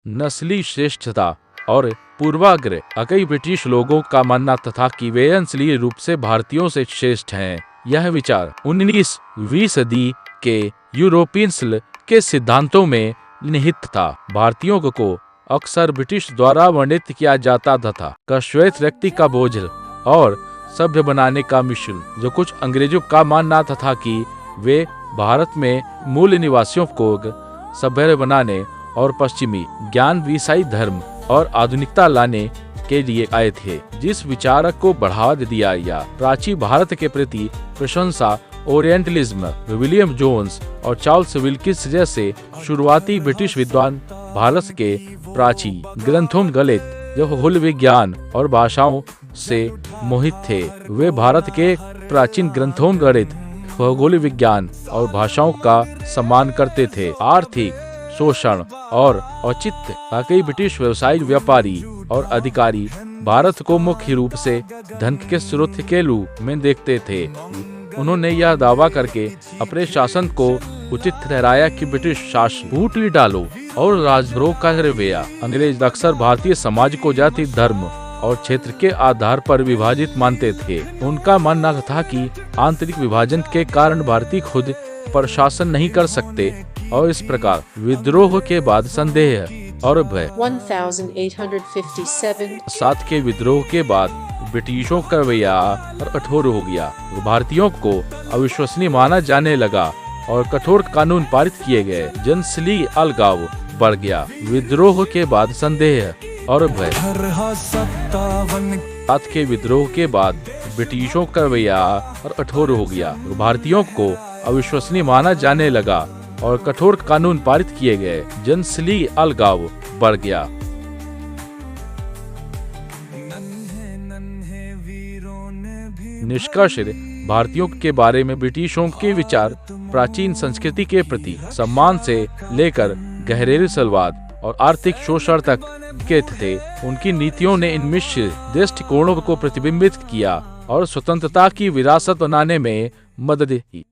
नस्ली श्रेष्ठता और पूर्वाग्रह। कई ब्रिटिश लोगों का मानना था कि वे नस्लीय रूप से भारतीयों से श्रेष्ठ हैं। यह विचार 19वीं सदी के यूरोपियंस के सिद्धांतों में निहित था। भारतीयों को अक्सर ब्रिटिश द्वारा वर्णित किया जाता था का श्वेत व्यक्ति का बोझ और सभ्य बनाने का मिशन, जो कुछ अंग्रेजों का मानना था कि वे भारत में मूल निवासियों को सभ्य बनाने और पश्चिमी ज्ञान विषयी धर्म और आधुनिकता लाने के लिए आए थे। जिस विचार को बढ़ावा दिया या प्राचीन भारत के प्रति प्रशंसा ओरिएंटलिज्म, विलियम जोन्स और चार्ल्स विल्किंस जैसे शुरुआती ब्रिटिश विद्वान भारत के प्राचीन ग्रंथों गणित, खगोल विज्ञान और भाषाओं से मोहित थे। वे भारत के प्राचीन ग्रंथों गणित, खगोल विज्ञान और भाषाओं का सम्मान करते थे। आर्थिक शोषण और औचित्य। कई ब्रिटिश व्यवसायी, व्यापारी और अधिकारी भारत को मुख्य रूप से धन के स्रोत के रूप में देखते थे। उन्होंने यह दावा करके अपने शासन को उचित ठहराया कि ब्रिटिश शासन फूट डालो और राजद्रोह का रवैया। अंग्रेज अक्सर भारतीय समाज को जाति, धर्म और क्षेत्र के आधार पर विभाजित मानते थे। उनका मानना था कि आंतरिक विभाजन के कारण भारतीय खुद पर शासन नहीं कर सकते और इस प्रकार विद्रोह के बाद संदेह और भय 1857 के विद्रोह के बाद ब्रिटिशों का रवैया कठोर हो गया। भारतीयों को अविश्वसनीय माना जाने लगा और कठोर कानून पारित किए गए। जनसली अलगाव बढ़ गया। विद्रोह के बाद संदेह और भय। 7 के विद्रोह के बाद ब्रिटिशों का रवैया कठोर हो गया। भारतीयों को अविश्वसनीय माना जाने लगा और कठोर कानून पारित किए गए। जनसली अलगाव बढ़ गया। निष्कर्ष, भारतीयों के बारे में ब्रिटिशों के विचार प्राचीन संस्कृति के प्रति सम्मान से लेकर गहरे सलवाद और आर्थिक शोषण तक के थे। उनकी नीतियों ने इन मिश्र दृष्टिकोणों को प्रतिबिंबित किया और स्वतंत्रता की विरासत बनाने में मदद की।